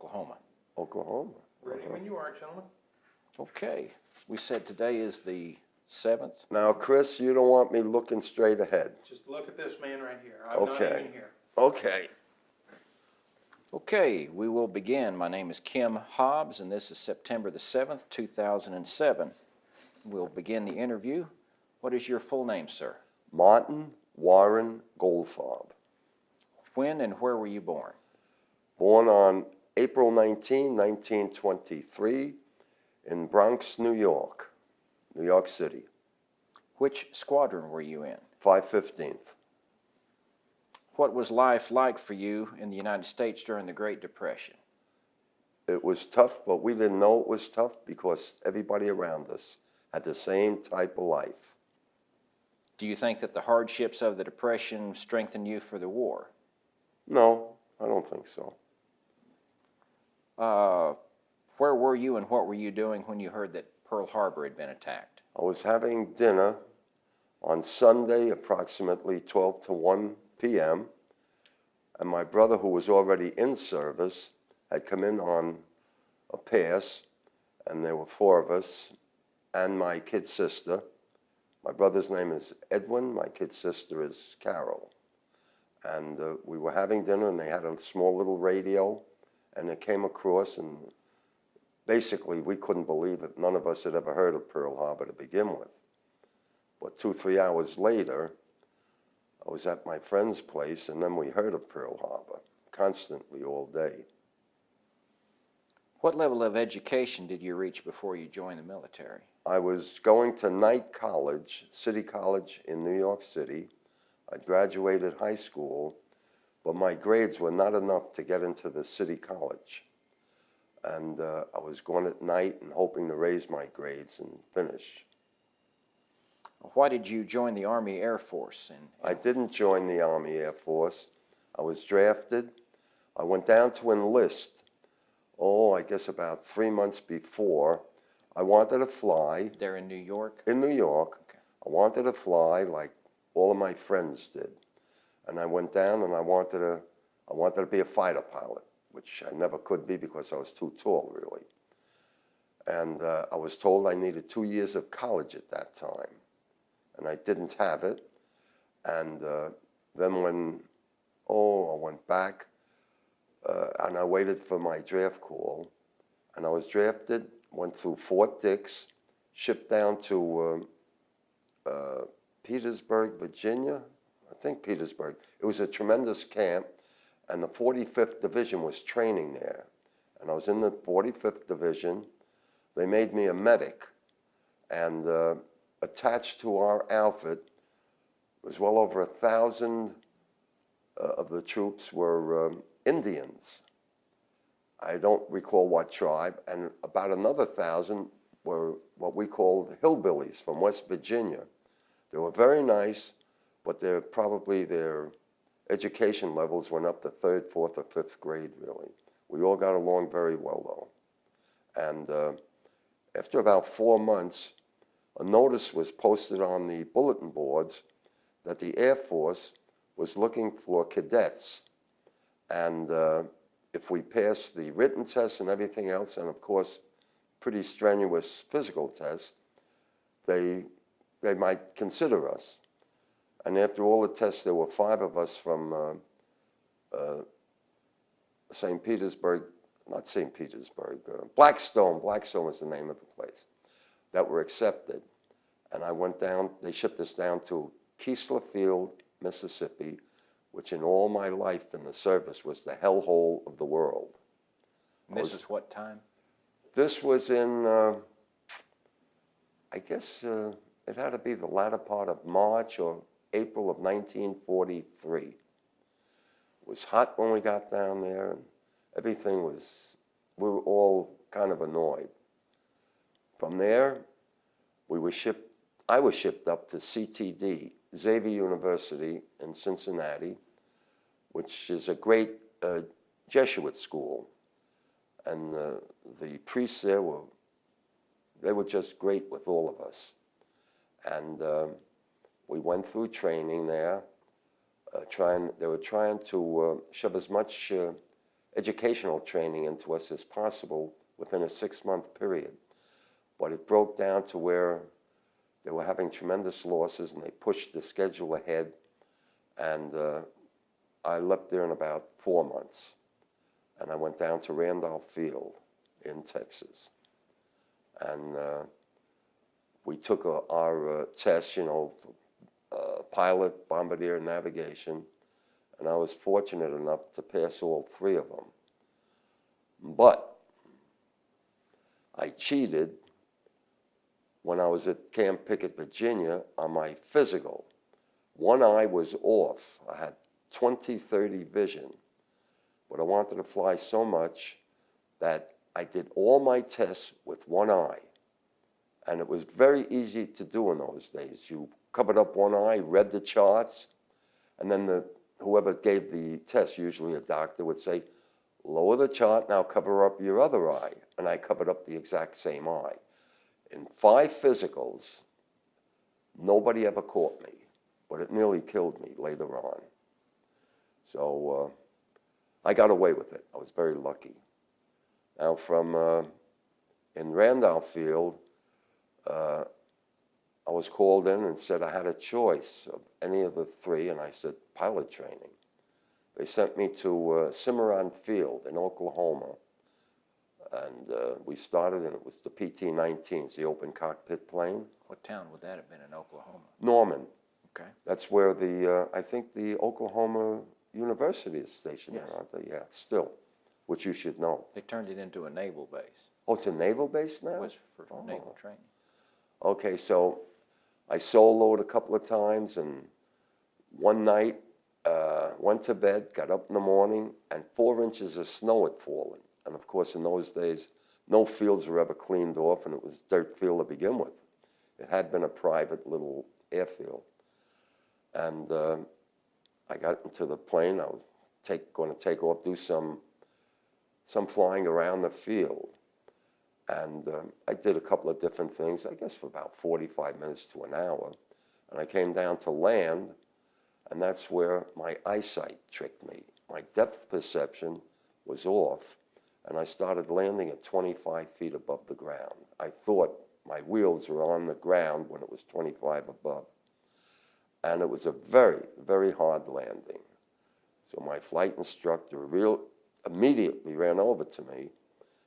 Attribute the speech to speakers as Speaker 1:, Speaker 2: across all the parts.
Speaker 1: Oklahoma.
Speaker 2: Oklahoma.
Speaker 3: Ready when you are, gentlemen.
Speaker 1: Okay, we said today is the 7th.
Speaker 2: Now, Chris, you don't want me looking straight ahead.
Speaker 3: Just look at this man right here. I'm not
Speaker 2: Okay.
Speaker 3: even here.
Speaker 2: Okay.
Speaker 1: Okay, we will begin. My name is Kim Hobbs, and this is September the 7th, 2007. We'll begin the interview. What is your full name, sir?
Speaker 2: Martin Warren Goldfarb.
Speaker 1: When and where were you born?
Speaker 2: Born on April 19, 1923, in Bronx, New York City,
Speaker 1: Which squadron were you in?
Speaker 2: 515th.
Speaker 1: What was life like for you in the United States during the Great Depression?
Speaker 2: It was tough, but we didn't know it was tough because everybody around us had the same type of life.
Speaker 1: Do you think that the hardships of the Depression strengthened you for the war?
Speaker 2: No, I don't think so.
Speaker 1: Where were you and what were you doing when you heard that Pearl Harbor had been attacked?
Speaker 2: I was having dinner on Sunday, approximately 12 to 1 p.m., and my brother, who was already in service, had come in on a pass, and there were four of us, and my kid sister. My brother's name is Edwin, my kid sister is Carol. And we were having dinner, and they had a small little radio, and it came across, and basically we couldn't believe it. None of us had ever heard of Pearl Harbor to begin with. But 2-3 hours later, I was at my friend's place, and then we heard of Pearl Harbor constantly all day.
Speaker 1: What level of education did you reach before you joined the military?
Speaker 2: I was going to Knight College, City College in New York City. I'd graduated high school, but my grades were not enough to get into the City College. And I was going at night and hoping to raise my grades and finish.
Speaker 1: Why did you join the Army Air Force?
Speaker 2: I didn't join the Army Air Force. I was drafted. I went down to enlist, I guess about 3 months before. I wanted to fly.
Speaker 1: There in New York?
Speaker 2: In New York.
Speaker 1: Okay.
Speaker 2: I wanted to fly like all of my friends did. And I went down and I wanted to be a fighter pilot, which I never could be because I was too tall, really. And I was told I needed 2 years of college at that time. And I didn't have it. And then when, I went back and I waited for my draft call. And I was drafted, went through Fort Dix, shipped down to Petersburg, Virginia. I think Petersburg. It was a tremendous camp, and the 45th Division was training there. And I was in the 45th Division. They made me a medic, and attached to our outfit was well over 1,000 of the troops were Indians. I don't recall what tribe, and about another 1,000 were what we called hillbillies from West Virginia. They were very nice, but their education levels went up to 3rd, 4th, or 5th grade, really. We all got along very well, though. And after about 4 months, a notice was posted on the bulletin boards that the Air Force was looking for cadets. And if we passed the written tests and everything else, and of course, pretty strenuous physical tests, they might consider us. And after all the tests, there were 5 of us from St. Petersburg, not St. Petersburg, Blackstone was the name of the place, that were accepted. And I went down, they shipped us down to Keesler Field, Mississippi, which in all my life in the service was the hellhole of the world.
Speaker 1: And this is what time?
Speaker 2: This was in, I guess it had to be the latter part of March or April of 1943. It was hot when we got down there, and everything was, we were all kind of annoyed. From there, I was shipped up to CTD, Xavier University in Cincinnati, which is a great Jesuit school. And the priests there they were just great with all of us. And we went through training there. They were trying to shove as much educational training into us as possible within a 6-month period. But it broke down to where they were having tremendous losses and they pushed the schedule ahead. And I left there in about 4 months. And I went down to Randolph Field in Texas. And we took our test, pilot, bombardier, navigation. And I was fortunate enough to pass all 3 of them. But I cheated when I was at Camp Pickett, Virginia, on my physical. One eye was off. I had 20/30 vision. But I wanted to fly so much that I did all my tests with one eye. And it was very easy to do in those days. You covered up one eye, read the charts, and then whoever gave the test, usually a doctor, would say, lower the chart, now cover up your other eye. And I covered up the exact same eye. In 5 physicals, nobody ever caught me, but it nearly killed me later on. So I got away with it. I was very lucky. Now in Randolph Field, I was called in and said I had a choice of any of the 3, and I said pilot training. They sent me to Cimarron Field in Oklahoma, and we started, and it was the PT-19, it's the open cockpit plane.
Speaker 1: What town would that have been in Oklahoma?
Speaker 2: Norman.
Speaker 1: Okay.
Speaker 2: That's where I think the Oklahoma University is stationed there,
Speaker 1: Yes.
Speaker 2: aren't they? Yeah, still, which you should know.
Speaker 1: They turned it into a naval base.
Speaker 2: Oh, it's a naval base now?
Speaker 1: It was for naval training.
Speaker 2: Okay, so I soloed a couple of times, and one night went to bed, got up in the morning, and 4 inches of snow had fallen. And of course, in those days, no fields were ever cleaned off, and it was dirt field to begin with. It had been a private little airfield. And I got into the plane. I was going to take off, do some flying around the field. And I did a couple of different things, I guess for about 45 minutes to an hour. And I came down to land, and that's where my eyesight tricked me. My depth perception was off, and I started landing at 25 feet above the ground. I thought my wheels were on the ground when it was 25 above. And it was a very, very hard landing. So my flight instructor immediately ran over to me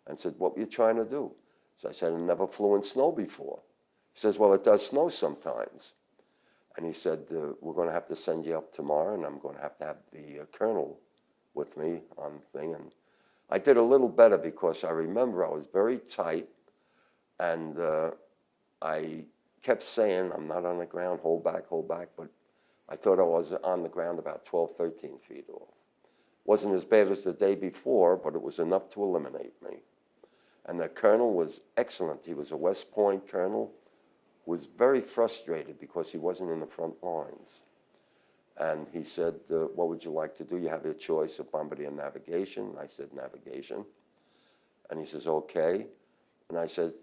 Speaker 2: and said, what were you trying to do? So I said, I never flew in snow before. He says, well, it does snow sometimes. And he said, we're going to have to send you up tomorrow, and I'm going to have the colonel with me on the thing. And I did a little better because I remember I was very tight, and I kept saying, I'm not on the ground, hold back, but I thought I was on the ground about 12, 13 feet off. Wasn't as bad as the day before, but it was enough to eliminate me. And the colonel was excellent. He was a West Point colonel, was very frustrated because he wasn't in the front lines. And he said, what would you like to do? You have your choice of bombardier navigation. I said, navigation. And he says, okay. And I said,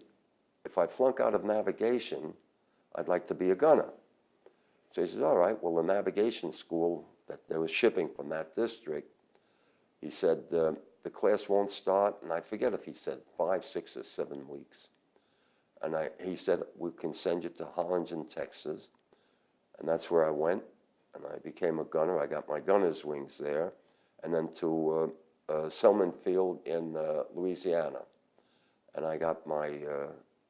Speaker 2: if I flunk out of navigation, I'd like to be a gunner. So he says, all right, well, the navigation school that they were shipping from that district, he said, the class won't start, and I forget if he said 5, 6, or 7 weeks. And he said, we can send you to Harlingen, Texas. And that's where I went, and I became a gunner. I got my gunner's wings there, and then to Selman Field in Louisiana. And I got my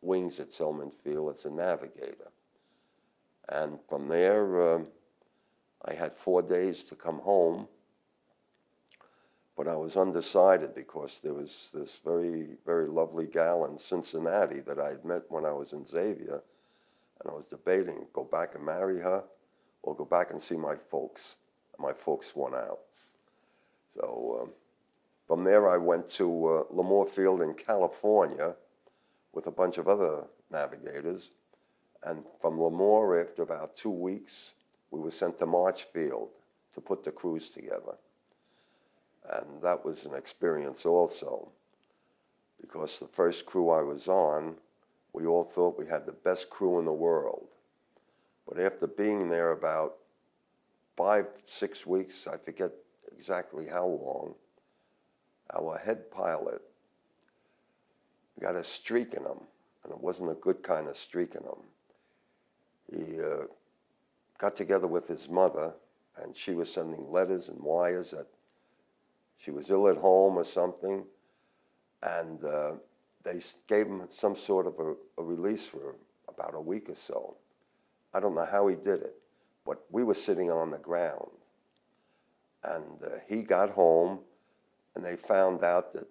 Speaker 2: wings at Selman Field as a navigator. And from there, I had 4 days to come home, but I was undecided because there was this very, very lovely gal in Cincinnati that I had met when I was in Xavier, and I was debating, go back and marry her or go back and see my folks. And my folks won out. So from there, I went to Lemoore Field in California with a bunch of other navigators. And from Lemoore, after about 2 weeks, we were sent to March Field to put the crews together. And that was an experience also, because the first crew I was on, we all thought we had the best crew in the world. But after being there about 5, 6 weeks, I forget exactly how long, our head pilot got a streak in him, and it wasn't a good kind of streak in him. He got together with his mother, and she was sending letters and wires that she was ill at home or something, and they gave him some sort of a release for about a week or so. I don't know how he did it, but we were sitting on the ground, and he got home, and they found out that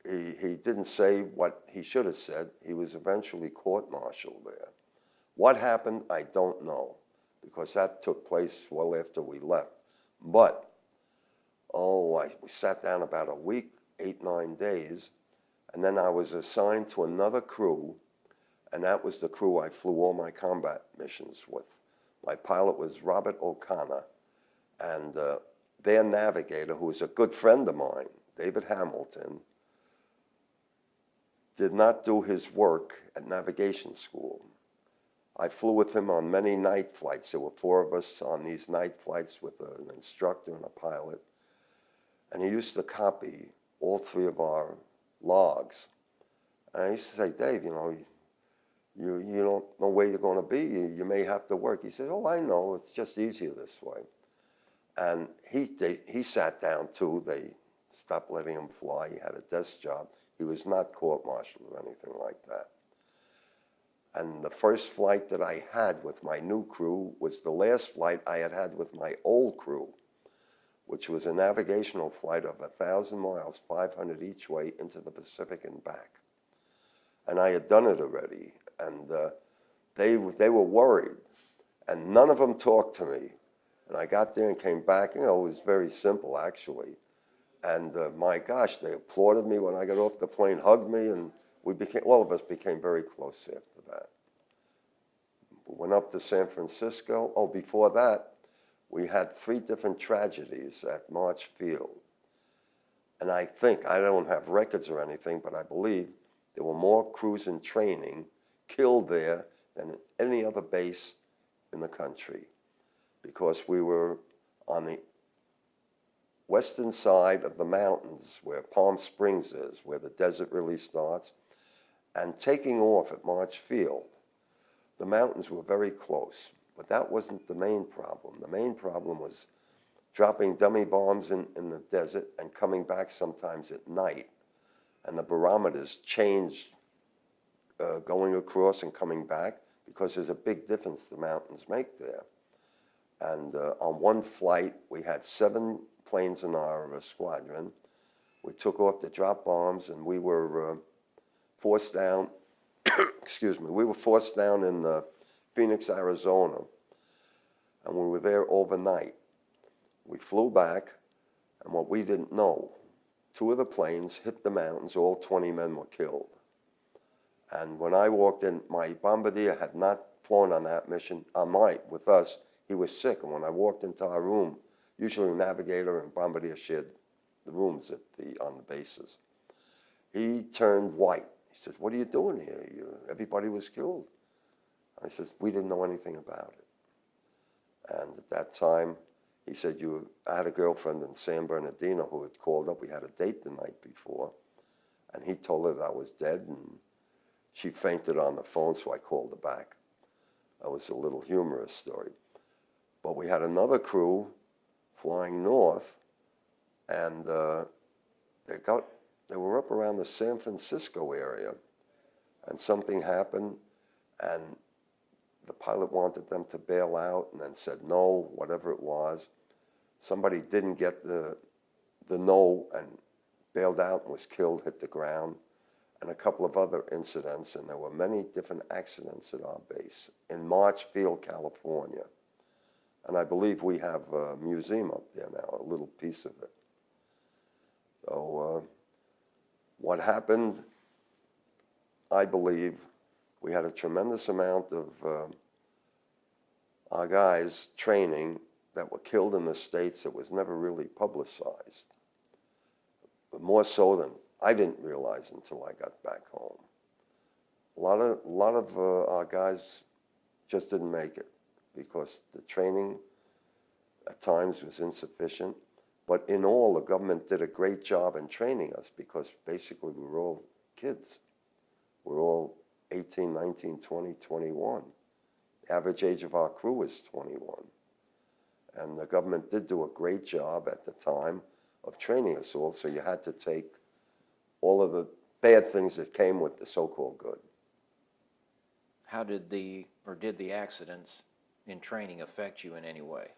Speaker 2: he didn't say what he should have said. He was eventually court-martialed there. What happened, I don't know, because that took place well after we left. But, we sat down about a week, 8, 9 days, and then I was assigned to another crew, and that was the crew I flew all my combat missions with. My pilot was Robert O'Connor, and their navigator, who was a good friend of mine, David Hamilton, did not do his work at navigation school. I flew with him on many night flights. There were 4 of us on these night flights with an instructor and a pilot. And he used to copy all 3 of our logs. And I used to say, Dave, you don't know where you're going to be. You may have to work. He said, oh, I know. It's just easier this way. And he sat down, too. They stopped letting him fly. He had a desk job. He was not court-martialed or anything like that. And the first flight that I had with my new crew was the last flight I had with my old crew, which was a navigational flight of 1,000 miles, 500 each way, into the Pacific and back. And I had done it already, and they were worried, and none of them talked to me. And I got there and came back. It was very simple, actually. And my gosh, they applauded me when I got off the plane, hugged me, and all of us became very close after that. We went up to San Francisco. Oh, before that, we had 3 different tragedies at March Field. And I don't have records or anything, but I believe there were more crews in training killed there than at any other base in the country, because we were on the western side of the mountains where Palm Springs is, where the desert really starts, and taking off at March Field. The mountains were very close, but that wasn't the main problem. The main problem was dropping dummy bombs in the desert and coming back sometimes at night. And the barometers changed going across and coming back, because there's a big difference the mountains make there. And on one flight, we had 7 planes in our squadron. We took off to drop bombs, and we were forced down, we were forced down in Phoenix, Arizona, and we were there overnight. We flew back, and what we didn't know, 2 of the planes hit the mountains, all 20 men were killed. And when I walked in, my bombardier had not flown on that mission, with us. He was sick, and when I walked into our room, usually navigator and bombardier shared the rooms on the bases. He turned white. He says, what are you doing here? Everybody was killed. I said, we didn't know anything about it. And at that time, he said, I had a girlfriend in San Bernardino who had called up. We had a date the night before. And he told her that I was dead, and she fainted on the phone, so I called her back. That was a little humorous story. But we had another crew flying north, and they were up around the San Francisco area, and something happened, and the pilot wanted them to bail out, and then said no, whatever it was. Somebody didn't get the no and bailed out and was killed, hit the ground, and a couple of other incidents, and there were many different accidents at our base in March Field, California. And I believe we have a museum up there now, a little piece of it. So what happened, I believe, we had a tremendous amount of our guys training that were killed in the States that was never really publicized. But more so than I didn't realize until I got back home. A lot of our guys just didn't make it, because the training at times was insufficient, But in all, the government did a great job in training us because basically we were all kids. We were all 18, 19, 20, 21. The average age of our crew was 21. And the government did do a great job at the time of training us all, so you had to take all of the bad things that came with the so-called good.
Speaker 1: How did did the accidents in training affect you in any way?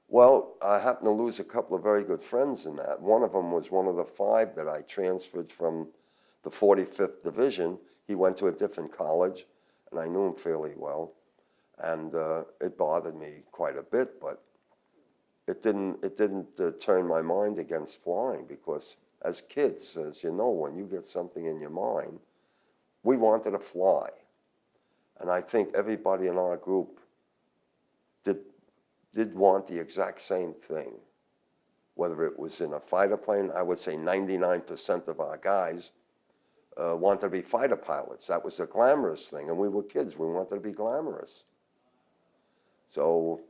Speaker 2: Well, I happened to lose a couple of very good friends in that. One of them was one of the 5 that I transferred from the 45th Division. He went to a different college, and I knew him fairly well. And it bothered me quite a bit, but it didn't turn my mind against flying, because as kids, as you know, when you get something in your mind, we wanted to fly. And I think everybody in our group did want the exact same thing. Whether it was in a fighter plane, I would say 99% of our guys wanted to be fighter pilots. That was the glamorous thing, and we were kids. We wanted to be glamorous. So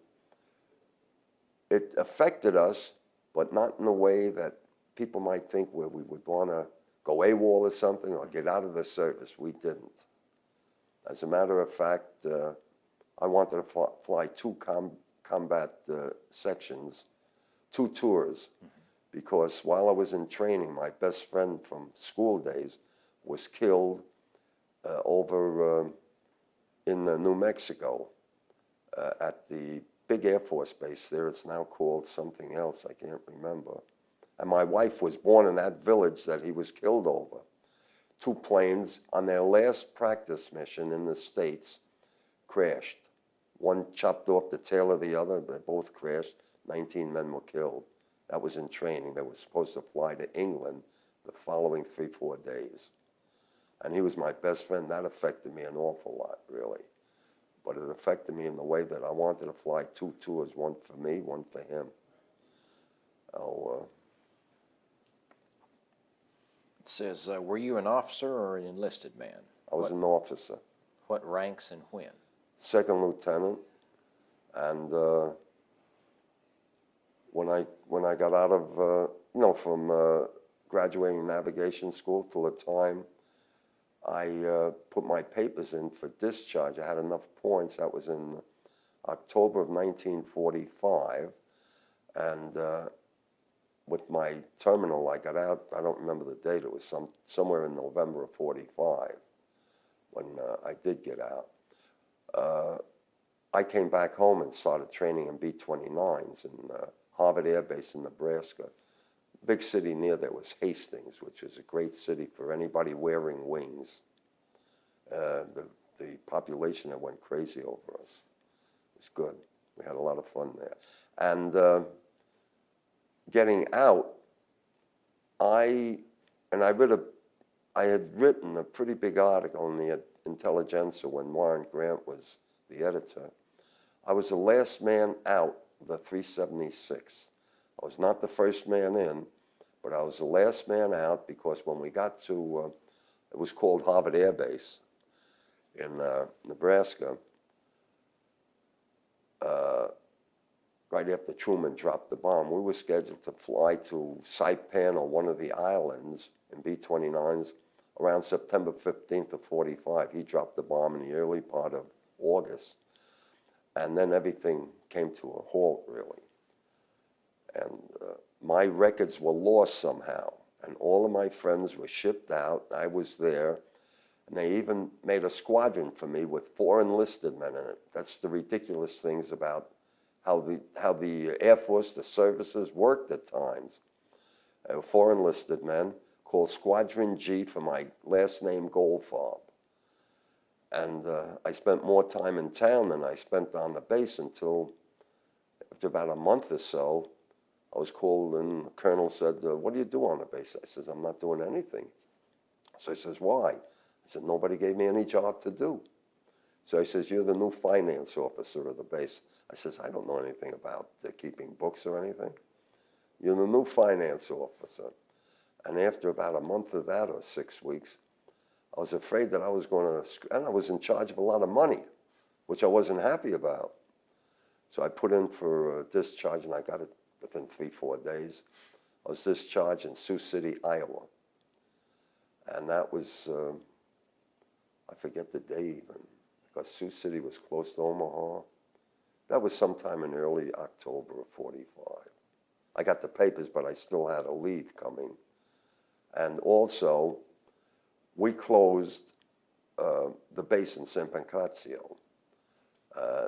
Speaker 2: it affected us, but not in a way that people might think where we would want to go AWOL or something or get out of the service. We didn't. As a matter of fact, I wanted to fly 2 combat sections, 2 tours, because while I was in training, my best friend from school days was killed over in New Mexico at the big Air Force base there. It's now called something else, I can't remember. And my wife was born in that village that he was killed over. 2 planes on their last practice mission in the States crashed. One chopped off the tail of the other. They both crashed. 19 men were killed. That was in training. They were supposed to fly to England the following 3-4 days. And he was my best friend. That affected me an awful lot, really. But it affected me in the way that I wanted to fly 2 tours, one for me, one for him.
Speaker 1: It says, were you an officer or an enlisted man?
Speaker 2: I was an officer.
Speaker 1: What ranks and when?
Speaker 2: 2nd lieutenant, and when I got out of from graduating navigation school till the time I put my papers in for discharge, I had enough points. That was in October of 1945, and with my terminal, I got out. I don't remember the date. It was somewhere in November of '45 when I did get out. I came back home and started training in B-29s in Harvard Air Base in Nebraska. Big city near there was Hastings, which was a great city for anybody wearing wings. The population that went crazy over us. It was good. We had a lot of fun there. And getting out, I had written a pretty big article in the Intelligencer when Warren Grant was the editor. I was the last man out of the 376. I was not the first man in, but I was the last man out, because when we got to, it was called Harvard Air Base in Nebraska, right after Truman dropped the bomb, we were scheduled to fly to Saipan or one of the islands in B-29s around September 15th of '45. He dropped the bomb in the early part of August. And then everything came to a halt, really. And my records were lost somehow. And all of my friends were shipped out. I was there. And they even made a squadron for me with 4 enlisted men in it. That's the ridiculous things about how the Air Force, the services worked at times. 4 enlisted men called Squadron G for my last name, Goldfarb. And I spent more time in town than I spent on the base until after about a month or so, I was called and the colonel said, what do you do on the base? I says, I'm not doing anything. So he says, why? I said, nobody gave me any job to do. So he says, you're the new finance officer of the base. I says, I don't know anything about keeping books or anything. You're the new finance officer. And after about a month of that, or 6 weeks, I was afraid that I was going to, and I was in charge of a lot of money, which I wasn't happy about. So I put in for discharge, and I got it within 3-4 days. I was discharged in Sioux City, Iowa. And that was, I forget the day even, because Sioux City was close to Omaha. That was sometime in early October of 45. I got the papers, but I still had a leave coming. And also, we closed the base in San Pancrazio.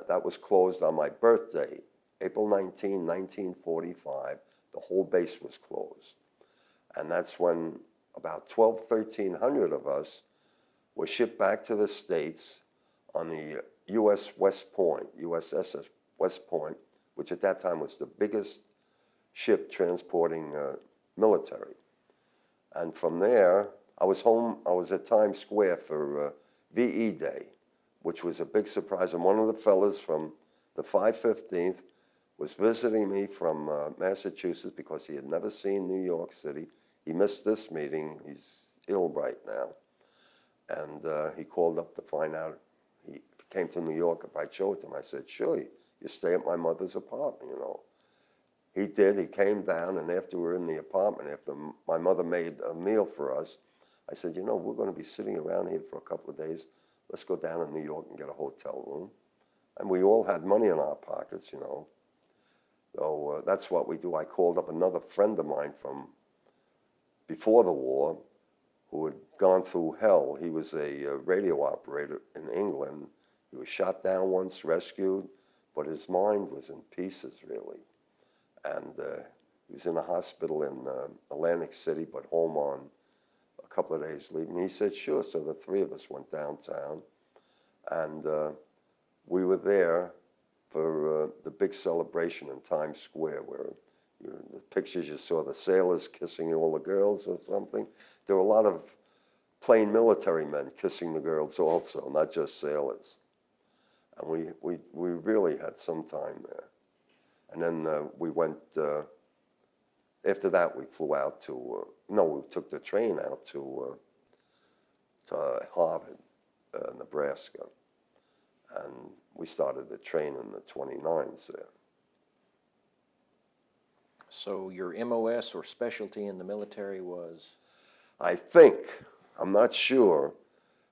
Speaker 2: That was closed on my birthday, April 19, 1945. The whole base was closed. And that's when about 1,300 of us were shipped back to the States on the USS West Point, which at that time was the biggest ship transporting military. And from there, I was at Times Square for VE Day, which was a big surprise. And one of the fellas from the 515th was visiting me from Massachusetts because he had never seen New York City. He missed this meeting. He's ill right now. And he called up to find out. He came to New York if I'd show it to him. I said, sure, you stay at my mother's apartment, you know. He did. He came down, and after we were in the apartment, after my mother made a meal for us, I said, you know, we're going to be sitting around here for a couple of days. Let's go down to New York and get a hotel room. And we all had money in our pockets, you know. So that's what we do. I called up another friend of mine from before the war who had gone through hell. He was a radio operator in England. He was shot down once, rescued, but his mind was in pieces, really. And he was in a hospital in Atlantic City, but home on a couple of days leave. And he said, sure. So the three of us went downtown, and we were there for the big celebration in Times Square, where the pictures you saw, the sailors kissing all the girls or something. There were a lot of plain military men kissing the girls also, not just sailors. And we really had some time there. And then we went, after that we flew out to, we took the train out to Harvard, Nebraska. And we started the train in the 29s there.
Speaker 1: So your MOS or specialty in the military was?
Speaker 2: I think, I'm not sure.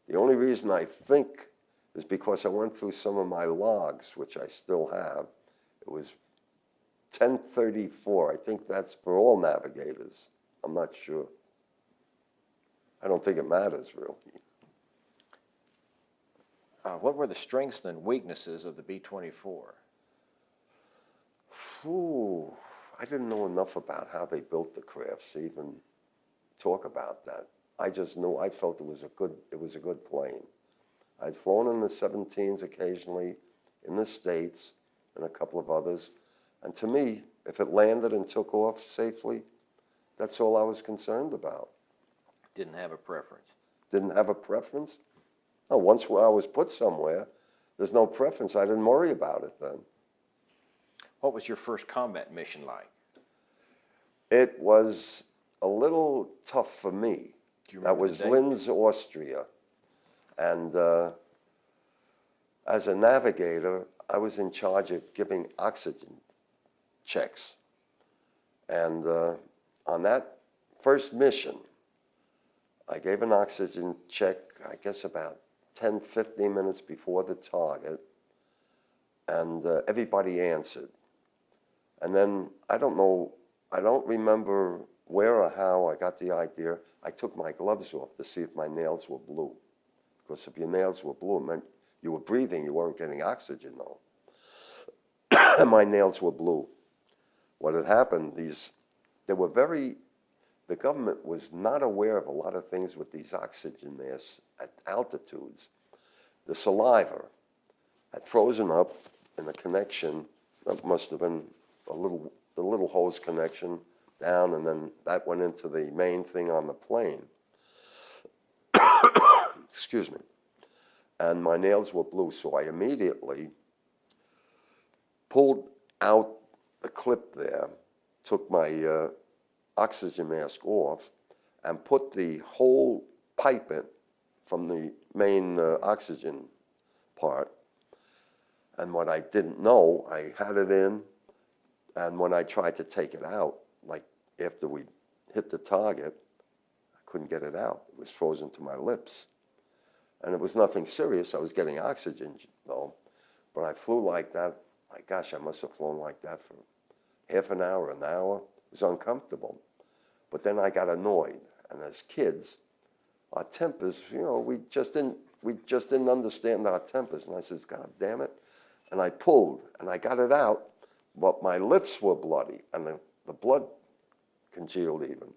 Speaker 2: The only reason I think is because I went through some of my logs, which I still have. It was 1034. I think that's for all navigators. I'm not sure. I don't think it matters, really.
Speaker 1: What were the strengths and weaknesses of the B-24?
Speaker 2: Ooh, I didn't know enough about how they built the crafts to even talk about that. I just knew, I felt it was a good plane. I'd flown in the 17s occasionally in the States and a couple of others. And to me, if it landed and took off safely, that's all I was concerned about.
Speaker 1: Didn't have a preference?
Speaker 2: Didn't have a preference? No, once I was put somewhere, there's no preference. I didn't worry about it then.
Speaker 1: What was your first combat mission like?
Speaker 2: It was a little tough for me.
Speaker 1: Do you
Speaker 2: That
Speaker 1: remember
Speaker 2: was
Speaker 1: the date?
Speaker 2: Linz, Austria. And as a navigator, I was in charge of giving oxygen checks. And on that first mission, I gave an oxygen check, I guess about 10, 15 minutes before the target, and everybody answered. And then, I don't remember where or how I got the idea. I took my gloves off to see if my nails were blue. Because if your nails were blue, it meant you were breathing, you weren't getting oxygen though. And my nails were blue. What had happened, the government was not aware of a lot of things with these oxygen masks at altitudes. The saliva had frozen up in a connection that must have been the little hose connection down, and then that went into the main thing on the plane. Excuse me. And my nails were blue, so I immediately pulled out the clip there, took my oxygen mask off, and put the whole pipe in from the main oxygen part. And what I didn't know, I had it in, And when I tried to take it out, like after we hit the target, I couldn't get it out. It was frozen to my lips. And it was nothing serious. I was getting oxygen, though. But I flew like that. My gosh, I must have flown like that for half an hour, an hour. It was uncomfortable. But then I got annoyed. And as kids, our tempers, we just didn't understand our tempers. And I said, God damn it. And I pulled, and I got it out, but my lips were bloody, and the blood congealed even.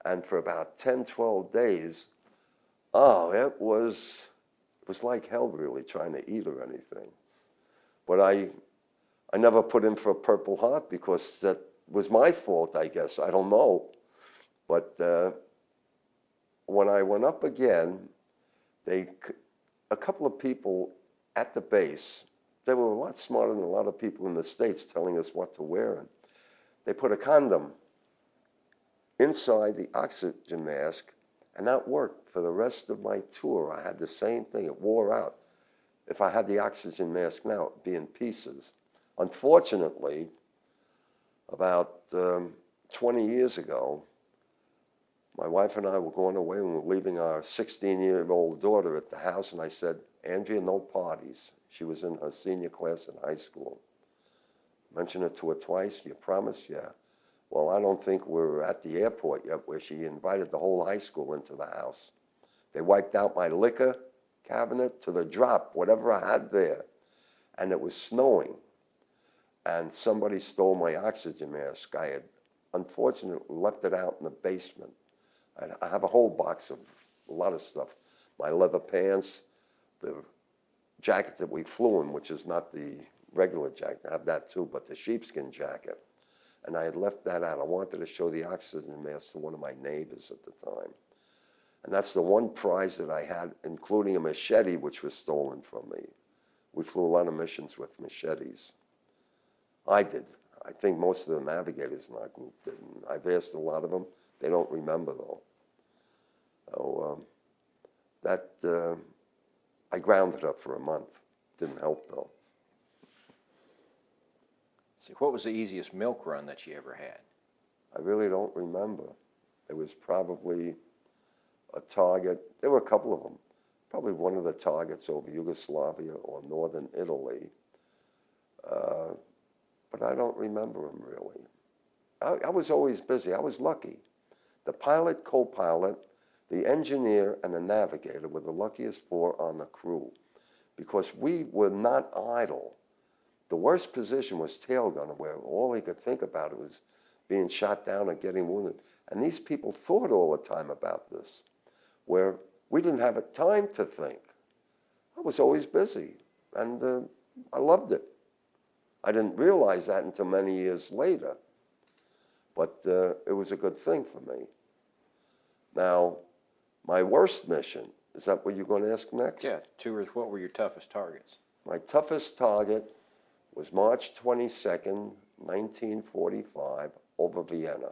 Speaker 2: And for about 10, 12 days, it was like hell, really, trying to eat or anything. But I never put in for a Purple Heart because that was my fault, I guess. I don't know. But when I went up again, a couple of people at the base, they were a lot smarter than a lot of people in the States telling us what to wear. And they put a condom inside the oxygen mask, and that worked for the rest of my tour. I had the same thing. It wore out. If I had the oxygen mask now, it'd be in pieces. Unfortunately, about 20 years ago, my wife and I were going away and we were leaving our 16-year-old daughter at the house, and I said, Andrea, no parties. She was in her senior class in high school. Mentioned it to her twice. You promise? Yeah. Well, I don't think we're at the airport yet where she invited the whole high school into the house. They wiped out my liquor cabinet to the drop, whatever I had there. And it was snowing. And somebody stole my oxygen mask. I had, unfortunately, left it out in the basement. I have a whole box of a lot of stuff. My leather pants, the jacket that we flew in, which is not the regular jacket. I have that too, but the sheepskin jacket. And I had left that out. I wanted to show the oxygen mask to one of my neighbors at the time. And that's the one prize that I had, including a machete, which was stolen from me. We flew a lot of missions with machetes. I did. I think most of the navigators in our group didn't. I've asked a lot of them. They don't remember, though. So I grounded her for a month. Didn't help, though.
Speaker 1: See, what was the easiest milk run that you ever had?
Speaker 2: I really don't remember. It was probably a target. There were a couple of them. Probably one of the targets over Yugoslavia or northern Italy. But I don't remember them really. I was always busy. I was lucky. The pilot, co-pilot, the engineer, and the navigator were the luckiest four on the crew because we were not idle. The worst position was tail gunner, where all he could think about was being shot down or getting wounded. And these people thought all the time about this, where we didn't have a time to think. I was always busy, and I loved it. I didn't realize that until many years later, but it was a good thing for me. Now, my worst mission, is that what you're going to ask next?
Speaker 1: Yeah, what were your toughest targets?
Speaker 2: My toughest target was March 22nd, 1945, over Vienna.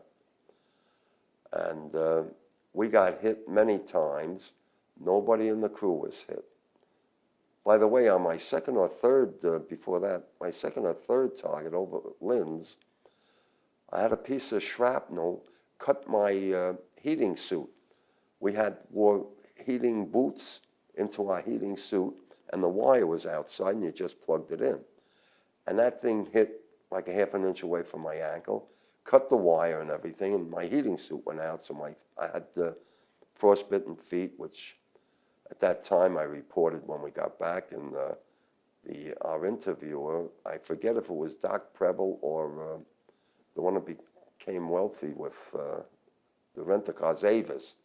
Speaker 2: And we got hit many times. Nobody in the crew was hit. By the way, on my second or third, before that, my second or third target over Linz, I had a piece of shrapnel cut my heating suit. We wore heating boots into our heating suit, and the wire was outside, and you just plugged it in. And that thing hit like a half an inch away from my ankle, cut the wire and everything, and my heating suit went out, so I had frostbitten feet, which at that time I reported when we got back, and our interviewer, I forget if it was Doc Preble or the one who became wealthy with the rent-a-cars, Avis,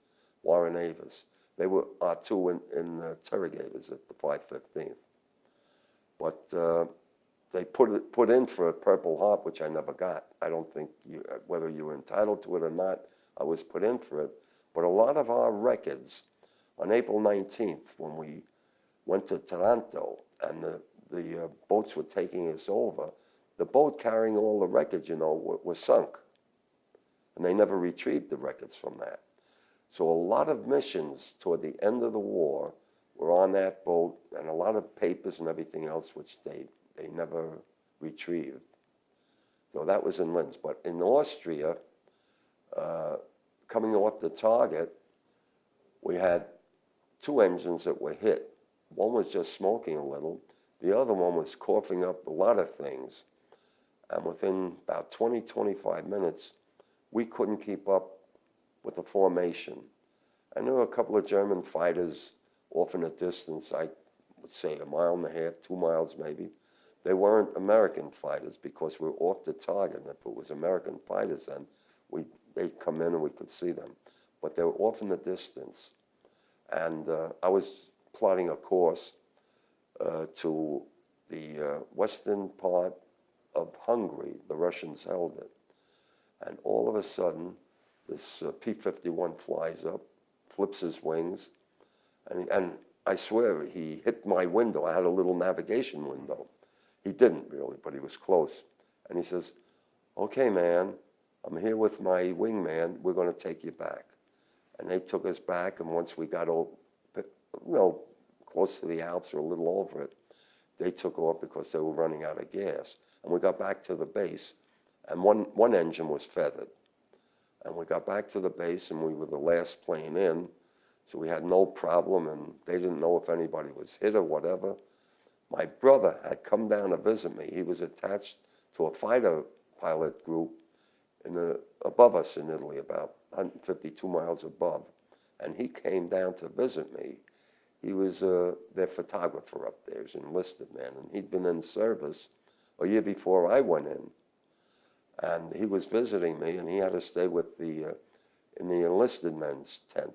Speaker 2: Warren Avis. They were our two interrogators at the 515th. But they put in for a Purple Heart, which I never got. I don't think whether you were entitled to it or not, I was put in for it. But a lot of our records, on April 19th, when we went to Taranto and the boats were taking us over, the boat carrying all the records, was sunk. And they never retrieved the records from that. So a lot of missions toward the end of the war were on that boat, and a lot of papers and everything else, which they never retrieved. So that was in Linz. But in Austria, coming off the target, we had two engines that were hit. One was just smoking a little. The other one was coughing up a lot of things. And within about 20, 25 minutes, we couldn't keep up with the formation. And there were a couple of German fighters off in a distance, I would say 1.5 miles, 2 miles maybe. They weren't American fighters because we were off the target. And if it was American fighters then, they'd come in and we could see them. But they were off in the distance. And I was plotting a course to the western part of Hungary. The Russians held it. And all of a sudden, this P-51 flies up, flips his wings, and I swear he hit my window. I had a little navigation window. He didn't really, but he was close. And he says, "Okay, man, I'm here with my wingman. We're going to take you back." And they took us back, and once we got close to the Alps or a little over it, they took off because they were running out of gas. And we got back to the base, and one engine was feathered. And we got back to the base, and we were the last plane in, so we had no problem, and they didn't know if anybody was hit or whatever. My brother had come down to visit me. He was attached to a fighter pilot group above us in Italy, about 152 miles above. And he came down to visit me. He was their photographer up there. He's an enlisted man. And he'd been in service a year before I went in. And he was visiting me, and he had to stay with in the enlisted men's tent.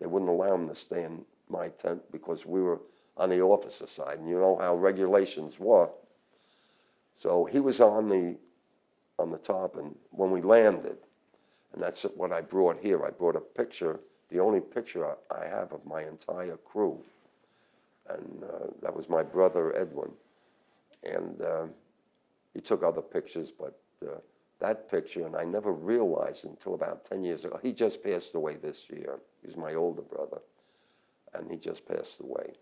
Speaker 2: They wouldn't allow him to stay in my tent because we were on the officer side. And you know how regulations were. So he was on the top, and when we landed, and that's what I brought here. I brought a picture, the only picture I have of my entire crew, and that was my brother Edwin. And he took other pictures, but that picture, and I never realized until about 10 years ago, he just passed away this year. He was my older brother, and he just passed away.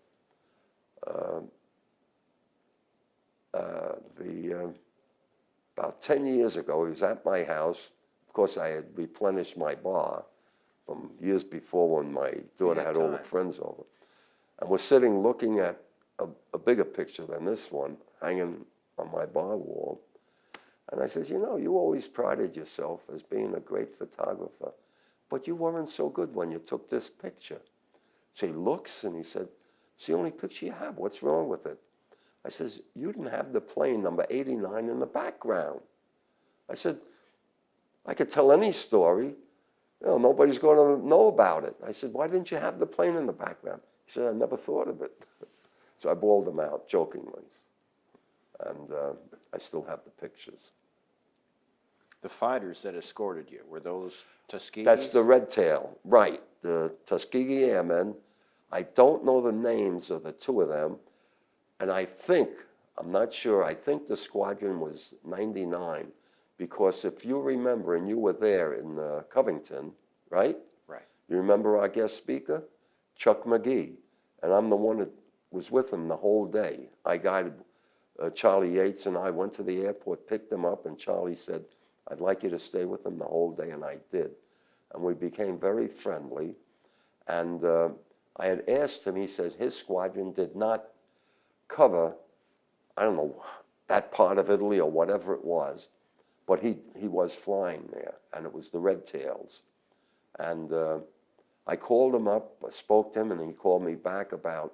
Speaker 2: About 10 years ago, he was at my house. Of course, I had replenished my bar from years before when my daughter had all the friends over. And we're sitting looking at a bigger picture than this one hanging on my bar wall. And I said, "You know, you always prided yourself as being a great photographer, but you weren't so good when you took this picture." So he looks and he said, "It's the only picture you have. What's wrong with it?" I says, "You didn't have the plane number 89 in the background." I said, "I could tell any story. You know, nobody's going to know about it." I said, "Why didn't you have the plane in the background?" He said, "I never thought of it." So I bawled him out jokingly. And I still have the pictures.
Speaker 1: The fighters that escorted you, were those Tuskegee?
Speaker 2: That's the Red Tail, right. The Tuskegee Airmen. I don't know the names of the two of them. And I'm not sure, I think the squadron was 99. Because if you remember, and you were there in Covington, right?
Speaker 1: Right.
Speaker 2: You remember our guest speaker? Chuck McGee. And I'm the one that was with him the whole day. I guided Charlie Yates and I went to the airport, picked him up, and Charlie said, "I'd like you to stay with him the whole day," and I did. And we became very friendly. And I had asked him, he said his squadron did not cover, I don't know, that part of Italy or whatever it was, but he was flying there, and it was the Red Tails. And I called him up, I spoke to him, and he called me back about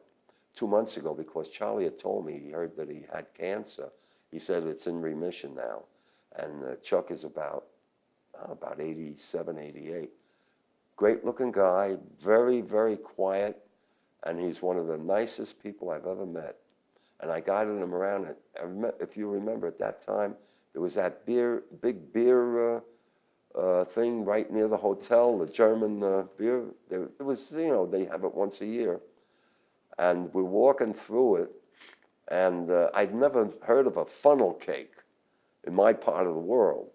Speaker 2: 2 months ago because Charlie had told me he heard that he had cancer. He said it's in remission now. And Chuck is about 87, 88. Great looking guy, very, very quiet, and he's one of the nicest people I've ever met. And I guided him around. If you remember at that time, there was that big beer thing right near the hotel, the German beer. It was, they have it once a year. And we're walking through it, and I'd never heard of a funnel cake in my part of the world.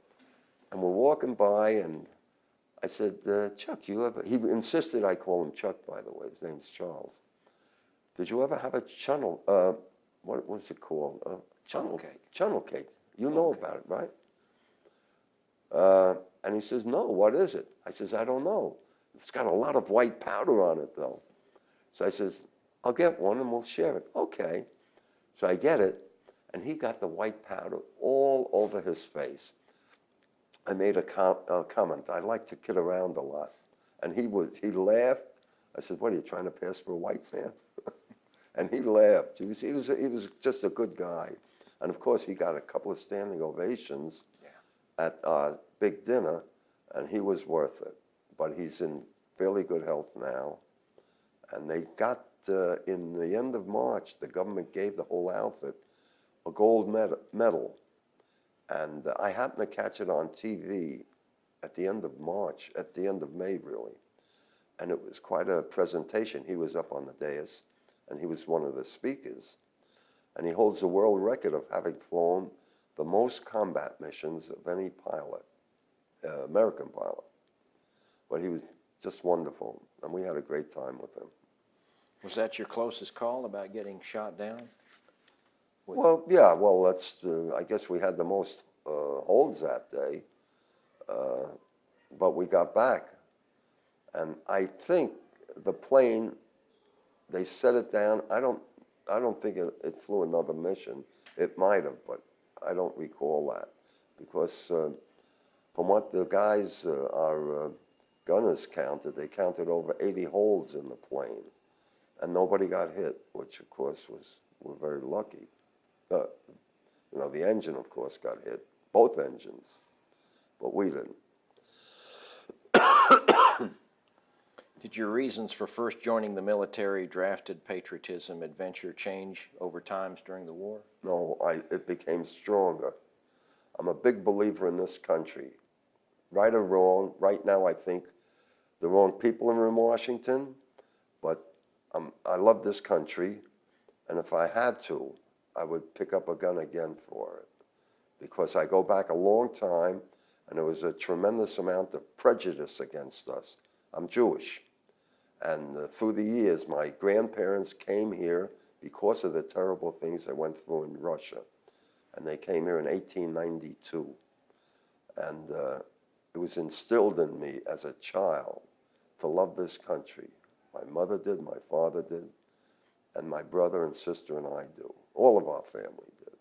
Speaker 2: And we're walking by, and I said, "Chuck, he insisted I call him Chuck, by the way. His name's Charles. Did you ever have a what was it called?
Speaker 1: Funnel cake.
Speaker 2: Funnel cake. You know about it, right?" And he says, no, what is it? I says, I don't know. It's got a lot of white powder on it, though. So I says, I'll get one and we'll share it. Okay. So I get it, and he got the white powder all over his face. I made a comment. I like to kid around a lot. And he laughed. I said, what, are you trying to pass for a white man? And he laughed. He was just a good guy. And of course, he got a couple of standing ovations at our big dinner, and he was worth it. But he's in fairly good health now. And they got, in the end of March, the government gave the whole outfit a gold medal. And I happened to catch it on TV at the end of March, at the end of May, really. And it was quite a presentation. He was up on the dais, and he was one of the speakers. And he holds the world record of having flown the most combat missions of any pilot, American pilot. But he was just wonderful, and we had a great time with him.
Speaker 1: Was that your closest call about getting shot down?
Speaker 2: Well, yeah, well, that's, I guess we had the most holds that day, but we got back. And I think the plane, they set it down. I don't think it flew another mission. It might have, but I don't recall that. Because from what the guys, our gunners counted, they counted over 80 holes in the plane. And nobody got hit, which of course we're very lucky. You know, the engine, of course, got hit, both engines, but we didn't.
Speaker 1: Did your reasons for first joining the military, drafted patriotism, adventure change over times during the war?
Speaker 2: No, it became stronger. I'm a big believer in this country. Right or wrong, right now I think the wrong people are in Washington, but I love this country, and if I had to, I would pick up a gun again for it. Because I go back a long time, and there was a tremendous amount of prejudice against us. I'm Jewish. And through the years, my grandparents came here because of the terrible things they went through in Russia. And they came here in 1892. And it was instilled in me as a child to love this country. My mother did, my father did, and my brother and sister and I do. All of our family did.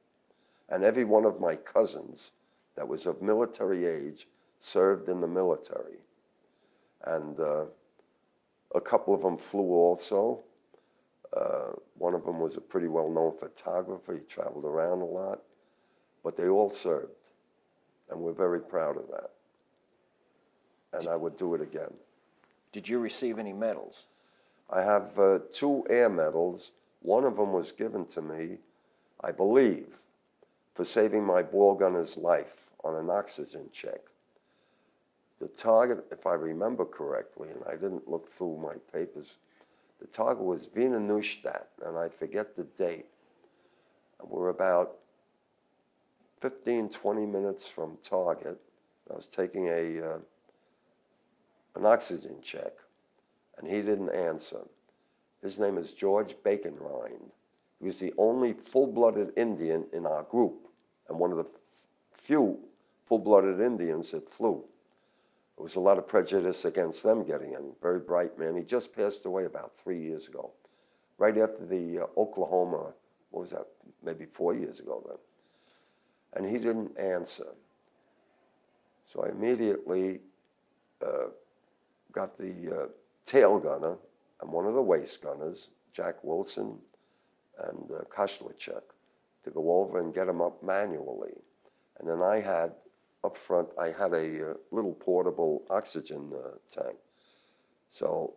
Speaker 2: And every one of my cousins that was of military age served in the military. And a couple of them flew also. One of them was a pretty well-known photographer. He traveled around a lot. But they all served. And we're very proud of that. And I would do it again.
Speaker 1: Did you receive any medals?
Speaker 2: I have 2 air medals. One of them was given to me, I believe, for saving my ball gunner's life on an oxygen check. The target, if I remember correctly, and I didn't look through my papers, the target was Wiener Neustadt, and I forget the date. And we're about 15, 20 minutes from target. I was taking an oxygen check, and he didn't answer. His name is George Baconrind. He was the only full-blooded Indian in our group, and one of the few full-blooded Indians that flew. There was a lot of prejudice against them getting in. Very bright man. He just passed away about 3 years ago, right after the Oklahoma, what was that, maybe 4 years ago then. And he didn't answer. So I immediately got the tail gunner and one of the waist gunners, Jack Wilson and Koshlichuk, to go over and get him up manually. And then I had, up front, I had a little portable oxygen tank. So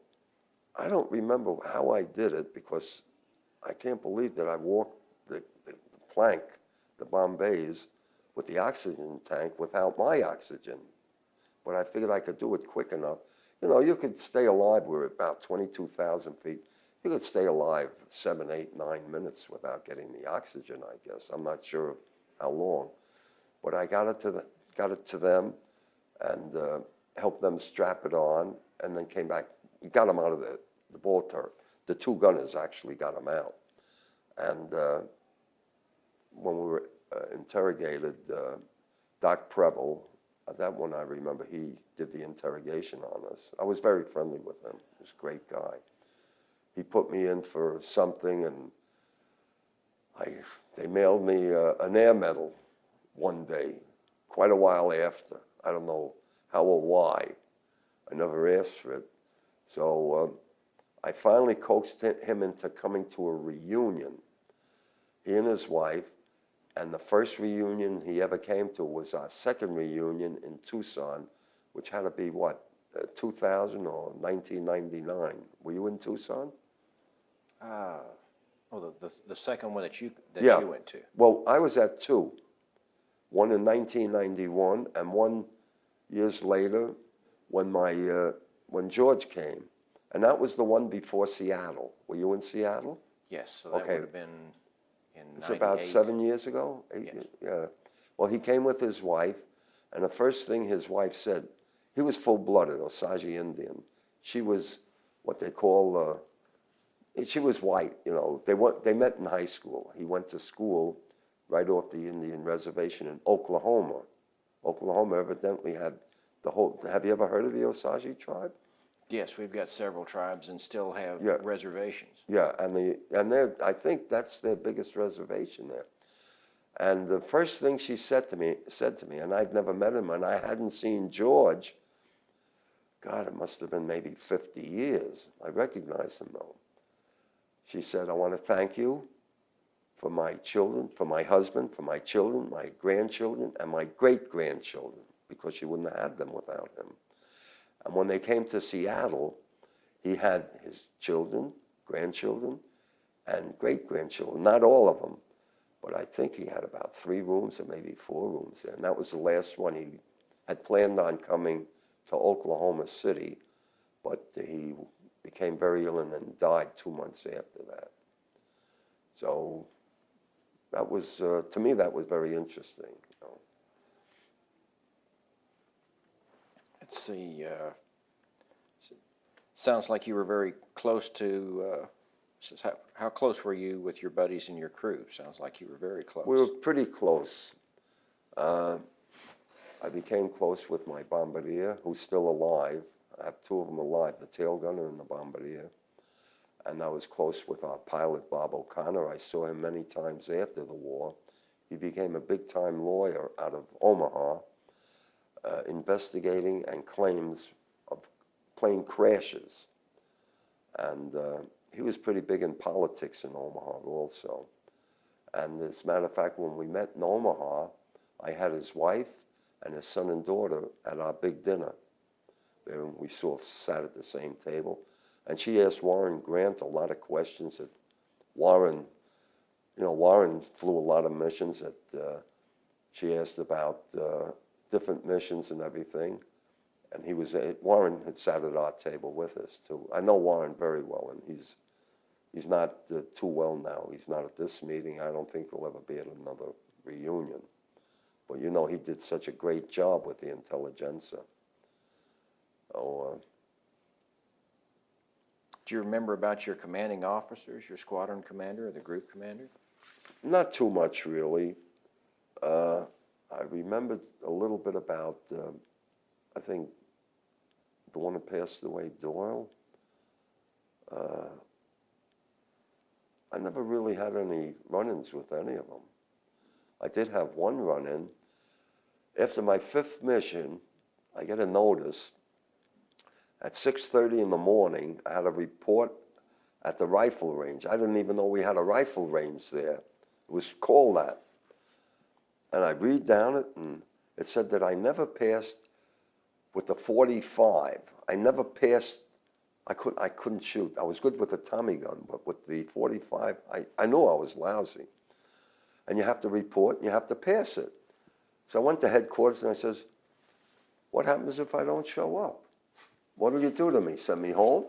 Speaker 2: I don't remember how I did it, because I can't believe that I walked the plank, the Bombays, with the oxygen tank without my oxygen. But I figured I could do it quick enough. You know, you could stay alive. We're about 22,000 feet. You could stay alive 7, 8, 9 minutes without getting the oxygen, I guess. I'm not sure how long. But I got it to them and helped them strap it on, and then came back. We got them out of the ball turret. The 2 gunners actually got them out. And when we were interrogated, Doc Preble, that one I remember, he did the interrogation on us. I was very friendly with him. He was a great guy. He put me in for something, and they mailed me an air medal one day, quite a while after. I don't know how or why. I never asked for it. So I finally coaxed him into coming to a reunion, he and his wife. And the first reunion he ever came to was our second reunion in Tucson, which had to be, 2000 or 1999. Were you in Tucson?
Speaker 1: The second one that you
Speaker 2: Yeah.
Speaker 1: went to.
Speaker 2: Well, I was at two. One in 1991 and one years later when George came. And that was the one before Seattle. Were you in Seattle?
Speaker 1: Yes, so that
Speaker 2: Okay.
Speaker 1: would have been in
Speaker 2: It's about
Speaker 1: 98.
Speaker 2: 7 years ago?
Speaker 1: Yes.
Speaker 2: Yeah. Well, he came with his wife, and the first thing his wife said, he was full-blooded, Osage Indian. She was what they call, she was white, you know. They met in high school. He went to school right off the Indian reservation in Oklahoma. Oklahoma evidently had have you ever heard of the Osage tribe?
Speaker 1: Yes, we've got several tribes and still have
Speaker 2: Yeah.
Speaker 1: reservations.
Speaker 2: Yeah, I think that's their biggest reservation there. And the first thing she said to me, and I'd never met him, and I hadn't seen George. God, it must have been maybe 50 years. I recognized him though. She said, "I want to thank you for my children, for my husband, for my children, my grandchildren, and my great-grandchildren," because she wouldn't have had them without him. And when they came to Seattle, he had his children, grandchildren, and great-grandchildren. Not all of them, but I think he had about 3 rooms or maybe 4 rooms there. And that was the last one. He had planned on coming to Oklahoma City, but he became very ill and then died 2 months after that. So that was, to me, that was very interesting. You know.
Speaker 1: Let's see, sounds like you were very close to, how close were you with your buddies and your crew? Sounds like you were very close.
Speaker 2: We were pretty close. I became close with my bombardier, who's still alive. I have 2 of them alive, the tail gunner and the bombardier. And I was close with our pilot, Bob O'Connor. I saw him many times after the war. He became a big-time lawyer out of Omaha, investigating and claims of plane crashes. And he was pretty big in politics in Omaha also. And as a matter of fact, when we met in Omaha, I had his wife and his son and daughter at our big dinner. There we sat at the same table. And she asked Warren Grant a lot of questions that Warren flew a lot of missions that she asked about different missions and everything. And Warren had sat at our table with us too. I know Warren very well, and he's not too well now. He's not at this meeting. I don't think he'll ever be at another reunion. But you know, he did such a great job with the intelligentsia.
Speaker 1: Do you remember about your commanding officers, your squadron commander or the group commander?
Speaker 2: Not too much, really. I remembered a little bit about, I think, the one that passed away, Doyle. I never really had any run-ins with any of them. I did have one run-in. After my 5th mission, I get a notice. At 6:30 in the morning, I had a report at the rifle range. I didn't even know we had a rifle range there. It was called that. And I read down it, and it said that I never passed with the .45. I never passed. I couldn't shoot. I was good with the Tommy gun, but with the .45, I knew I was lousy. And you have to report, and you have to pass it. So I went to headquarters, and I says, "What happens if I don't show up? What will you do to me? Send me home?"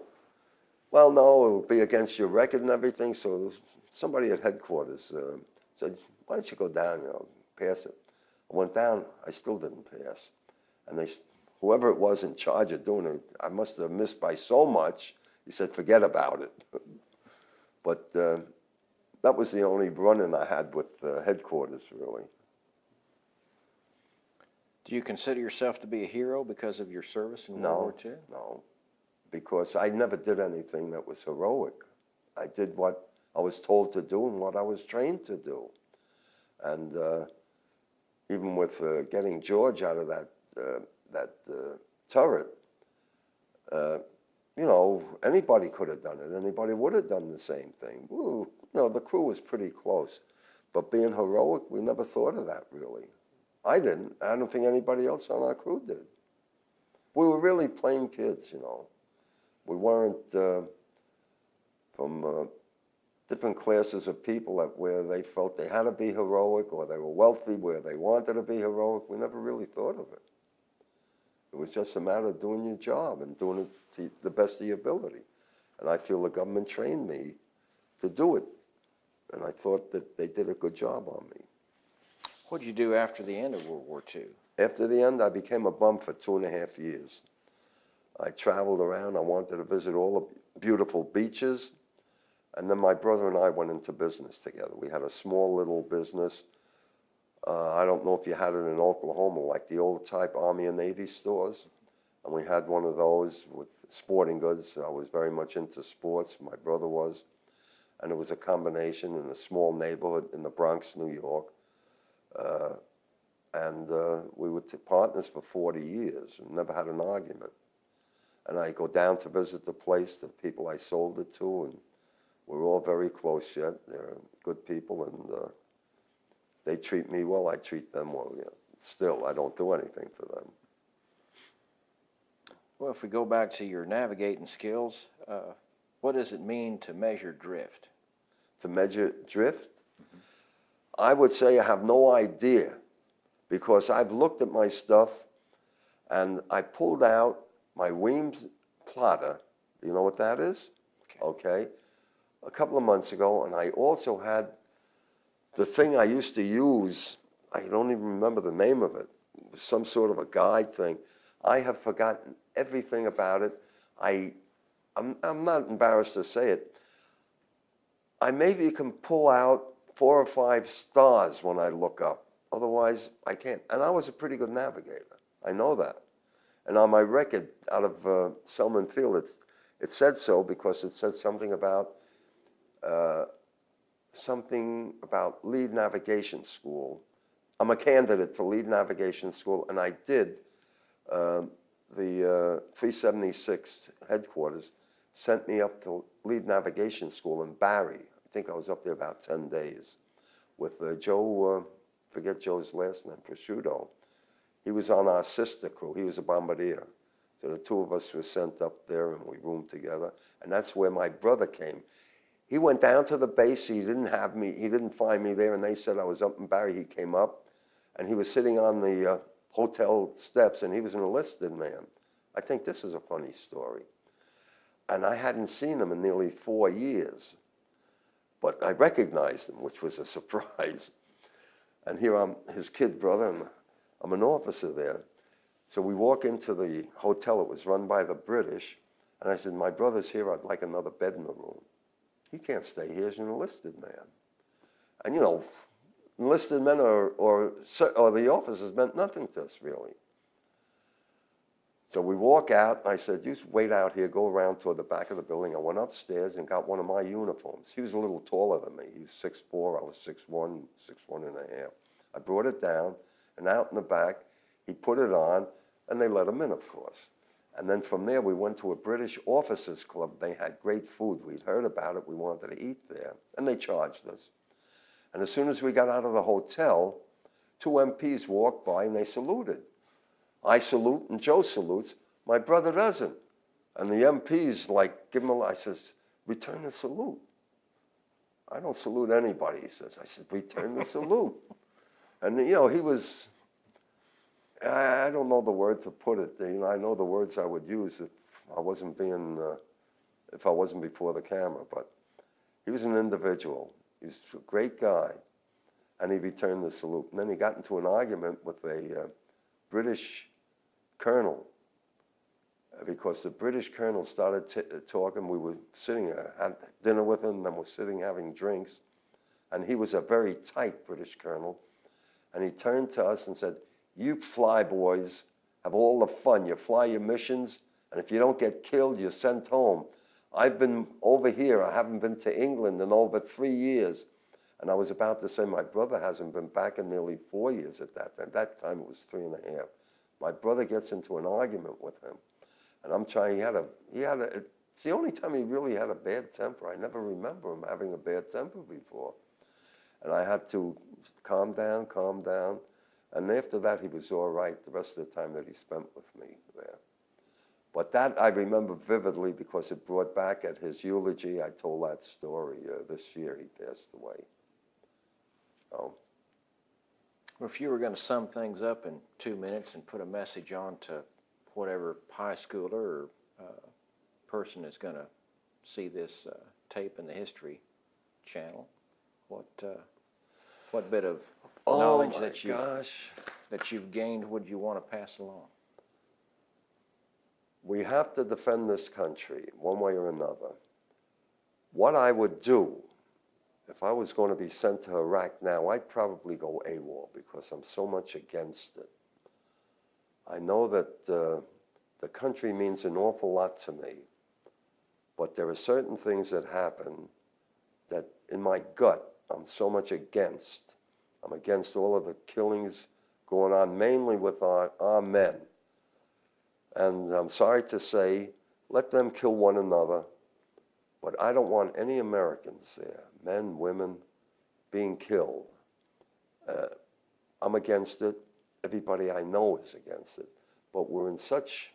Speaker 2: "Well, no, it'll be against your record and everything." So somebody at headquarters said, "Why don't you go down, pass it?" I went down. I still didn't pass. And whoever it was in charge of doing it, I must have missed by so much. He said, "Forget about it." But that was the only run-in I had with headquarters, really.
Speaker 1: Do you consider yourself to be a hero because of your service in World
Speaker 2: No,
Speaker 1: War II?
Speaker 2: no, because I never did anything that was heroic. I did what I was told to do and what I was trained to do. And even with getting George out of that turret, you know, anybody could have done it. Anybody would have done the same thing. Ooh, you know, the crew was pretty close. But being heroic, we never thought of that, really. I didn't. I don't think anybody else on our crew did. We were really plain kids, you know. We weren't from different classes of people where they felt they had to be heroic, or they were wealthy where they wanted to be heroic. We never really thought of it. It was just a matter of doing your job and doing it to the best of your ability. And I feel the government trained me to do it. And I thought that they did a good job on me.
Speaker 1: What did you do after the end of World War II?
Speaker 2: After the end, I became a bum for 2.5 years. I traveled around. I wanted to visit all the beautiful beaches. And then my brother and I went into business together. We had a small little business. I don't know if you had it in Oklahoma, like the old type Army and Navy stores. And we had one of those with sporting goods. I was very much into sports. My brother was. And it was a combination in a small neighborhood in the Bronx, New York. We were partners for 40 years and never had an argument. And I go down to visit the place, the people I sold it to, and we're all very close yet. They're good people, and they treat me well. I treat them well. Yeah. Still, I don't do anything for them.
Speaker 1: Well, if we go back to your navigating skills, what does it mean to measure drift?
Speaker 2: To measure drift? I would say I have no idea, because I've looked at my stuff and I pulled out my Weems plotter. You know what that is? Okay. A couple of months ago, and I also had the thing I used to use. I don't even remember the name of it. It was some sort of a guide thing. I have forgotten everything about it. I'm not embarrassed to say it. I maybe can pull out 4 or 5 stars when I look up. Otherwise, I can't. And I was a pretty good navigator. I know that. And on my record out of Selman Field, it said so because it said something about lead navigation school. I'm a candidate for lead navigation school, and I did. The 376 headquarters sent me up to lead navigation school in Barry. I think I was up there about 10 days with Joe, forget Joe's last name, Prosciutto. He was on our sister crew. He was a bombardier. So the two of us were sent up there, and we roomed together. And that's where my brother came. He went down to the base. He didn't find me there, and they said I was up in Barry. He came up, and he was sitting on the hotel steps, and he was an enlisted man. I think this is a funny story. And I hadn't seen him in nearly 4 years. But I recognized him, which was a surprise. And here I'm his kid brother, and I'm an officer there. So we walk into the hotel. It was run by the British. And I said, my brother's here. I'd like another bed in the room. He can't stay here. He's an enlisted man. And, you know, enlisted men or the officers meant nothing to us, really. So we walk out, and I said, you wait out here, go around toward the back of the building. I went upstairs and got one of my uniforms. He was a little taller than me. He was 6'4", I was 6'1", 6'1.5". I brought it down, and out in the back, he put it on, and they let him in, of course. And then from there, we went to a British officers club. They had great food. We'd heard about it. We wanted to eat there, and they charged us. And as soon as we got out of the hotel, 2 MPs walked by, and they saluted. I salute and Joe salutes. My brother doesn't. And the MP's like, give him I says, return the salute. I don't salute anybody, he says. I said, return the salute. And, you know, he was, I don't know the word to put it. You know, I know the words I would use if I wasn't before the camera. But he was an individual. He was a great guy. And he returned the salute. And then he got into an argument with a British colonel, because the British colonel started talking. We were sitting, had dinner with him, then we're sitting having drinks, and he was a very tight British colonel, and he turned to us and said, You fly boys have all the fun. You fly your missions, and if you don't get killed, you're sent home. I've been over here. I haven't been to England in over 3 years. And I was about to say my brother hasn't been back in nearly 4 years at that time. At that time, it was 3.5. My brother gets into an argument with him. And I'm trying, it's the only time he really had a bad temper. I never remember him having a bad temper before. And I had to calm down. And after that, he was all right the rest of the time that he spent with me there. But that I remember vividly because it brought back at his eulogy, I told that story this year. He passed away. Oh.
Speaker 1: Well, if you were going to sum things up in 2 minutes and put a message on to whatever high schooler or person is going to see this tape in the History Channel, what bit of knowledge that you've gained would you want to pass along?
Speaker 2: We have to defend this country one way or another. What I would do if I was going to be sent to Iraq now, I'd probably go AWOL because I'm so much against it. I know that the country means an awful lot to me, but there are certain things that happen that in my gut I'm so much against. I'm against all of the killings going on, mainly with our men. And I'm sorry to say, let them kill one another, but I don't want any Americans there, men, women, being killed. I'm against it. Everybody I know is against it. But we're in such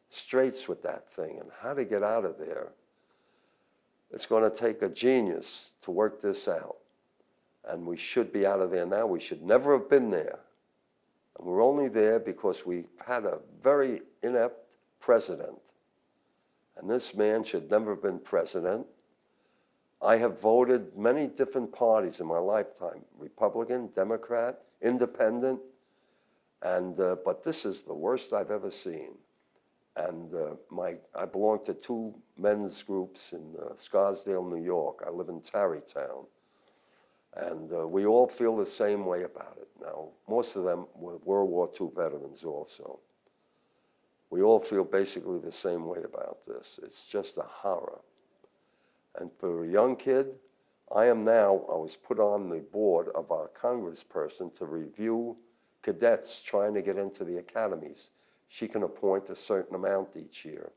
Speaker 2: straits with that thing, and how to get out of there. It's going to take a genius to work this out. And we should be out of there now. We should never have been there. And we're only there because we had a very inept president. And this man should never have been president. I have voted many different parties in my lifetime, Republican, Democrat, Independent, and but this is the worst I've ever seen. And I belong to 2 men's groups in Scarsdale, New York. I live in Tarrytown. And we all feel the same way about it. Now, most of them were World War II veterans also. We all feel basically the same way about this. It's just a horror. And for a young kid, I was put on the board of our congressperson to review cadets trying to get into the academies. She can appoint a certain amount each year.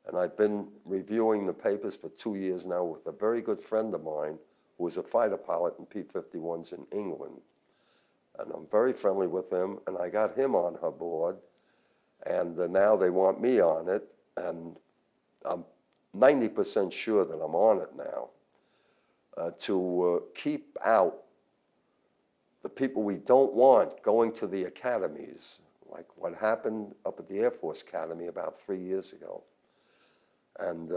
Speaker 2: And I've been reviewing the papers for 2 years now with a very good friend of mine who was a fighter pilot in P-51s in England. And I'm very friendly with him, and I got him on her board, and now they want me on it, and I'm 90% sure that I'm on it now, to keep out the people we don't want going to the academies, like what happened up at the Air Force Academy about 3 years ago. And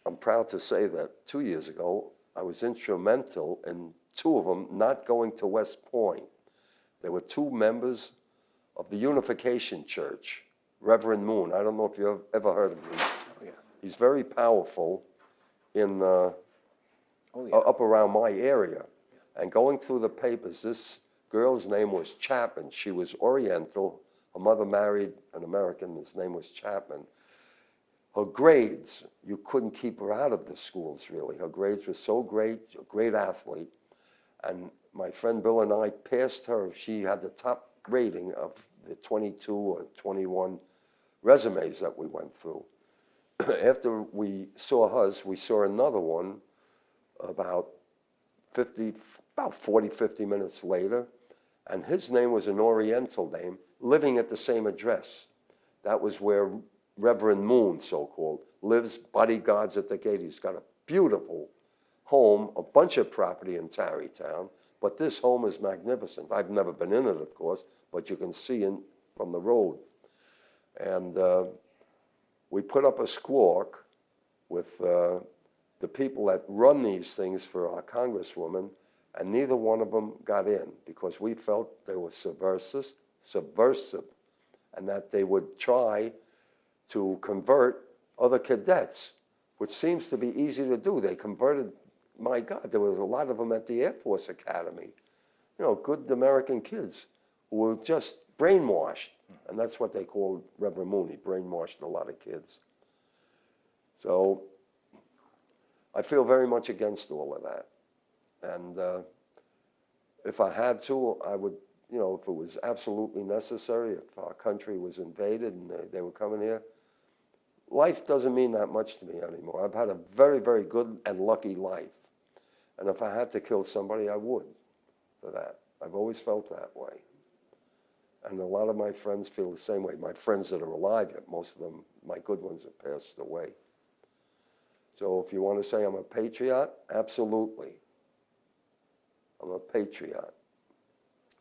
Speaker 2: I'm proud to say that 2 years ago, I was instrumental in 2 of them not going to West Point. There were 2 members of the Unification Church, Reverend Moon. I don't know if you've ever heard of him.
Speaker 1: Oh, yeah.
Speaker 2: He's very powerful in up around my area. And going through the papers, this girl's name was Chapman. She was Oriental. Her mother married an American. His name was Chapman. Her grades, you couldn't keep her out of the schools, really. Her grades were so great, a great athlete. And my friend Bill and I passed her. She had the top rating of the 22 or 21 resumes that we went through. After we saw hers, we saw another one about 40, 50 minutes later. And his name was an Oriental name, living at the same address. That was where Reverend Moon, so-called, lives, bodyguards at the gate. He's got a beautiful home, a bunch of property in Tarrytown, but this home is magnificent. I've never been in it, of course, but you can see in from the road. And we put up a squawk with the people that run these things for our congresswoman, and neither one of them got in because we felt they were subversive, and that they would try to convert other cadets, which seems to be easy to do. They converted, my God, there was a lot of them at the Air Force Academy. You know, good American kids who were just brainwashed. And that's what they called Reverend Mooney, brainwashed a lot of kids. So I feel very much against all of that. And if I had to, I would, you know, if it was absolutely necessary, if our country was invaded and they were coming here, life doesn't mean that much to me anymore. I've had a very, very good and lucky life. And if I had to kill somebody, I would for that. I've always felt that way. And a lot of my friends feel the same way. My friends that are alive yet, most of them, my good ones, have passed away. So if you want to say I'm a patriot, absolutely. I'm a patriot.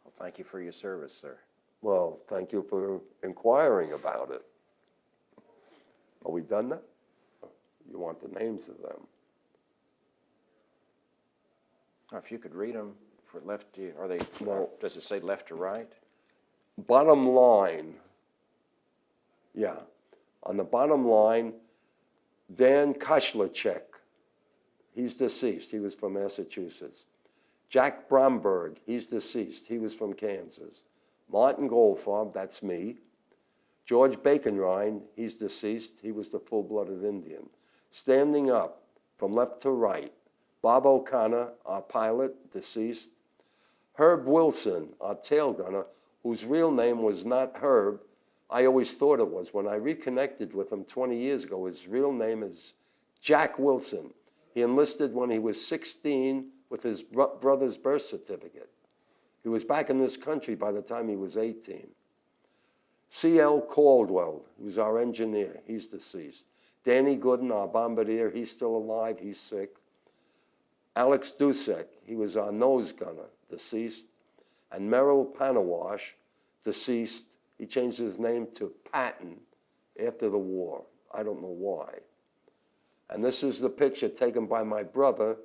Speaker 1: Well, thank you for your service, sir.
Speaker 2: Well, thank you for inquiring about it. Are we done now? You want the names of them?
Speaker 1: If you could read them for left, are they,
Speaker 2: No.
Speaker 1: does it say left or right?
Speaker 2: Bottom line, yeah. On the bottom line, Dan Koshlachek, he's deceased. He was from Massachusetts. Jack Bromberg, he's deceased. He was from Kansas. Martin Goldfarb, that's me. George Baconrine, he's deceased. He was the full-blooded Indian. Standing up from left to right, Bob O'Connor, our pilot, deceased. Herb Wilson, our tail gunner, whose real name was not Herb. I always thought it was. When I reconnected with him 20 years ago, his real name is Jack Wilson. He enlisted when he was 16 with his brother's birth certificate. He was back in this country by the time he was 18. C.L. Caldwell, who was our engineer, he's deceased. Danny Gooden, our bombardier, he's still alive, he's sick. Alex Dusek, he was our nose gunner, deceased. And Merrill Panawash, deceased. He changed his name to Patton after the war. I don't know why. And this is the picture taken by my brother,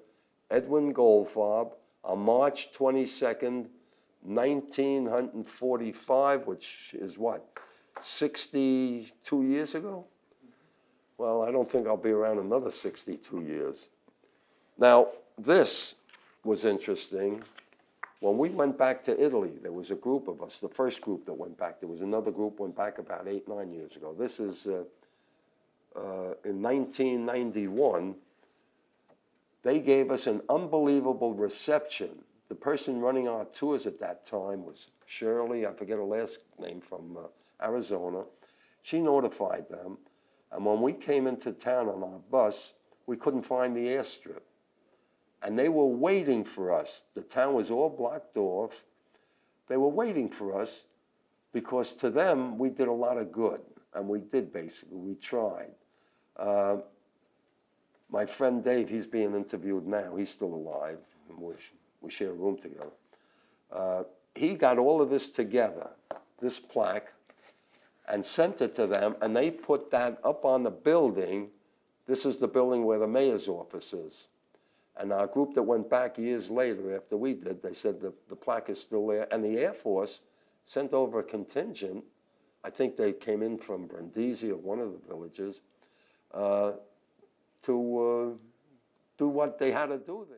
Speaker 2: Edwin Goldfarb, on March 22nd, 1945, which is what, 62 years ago? Well, I don't think I'll be around another 62 years. Now, this was interesting. When we went back to Italy, there was a group of us, the first group that went back. There was another group went back about 8, 9 years ago. This is in 1991. They gave us an unbelievable reception. The person running our tours at that time was Shirley, I forget her last name, from Arizona. She notified them. And when we came into town on our bus, we couldn't find the airstrip. And they were waiting for us. The town was all blocked off. They were waiting for us because to them, we did a lot of good. And we did, basically. We tried. My friend Dave, he's being interviewed now. He's still alive. We share a room together. He got all of this together, this plaque, and sent it to them. And they put that up on the building. This is the building where the mayor's office is. And our group that went back years later after we did, they said the plaque is still there. And the Air Force sent over a contingent. I think they came in from Brindisi or one of the villages to do what they had to do there.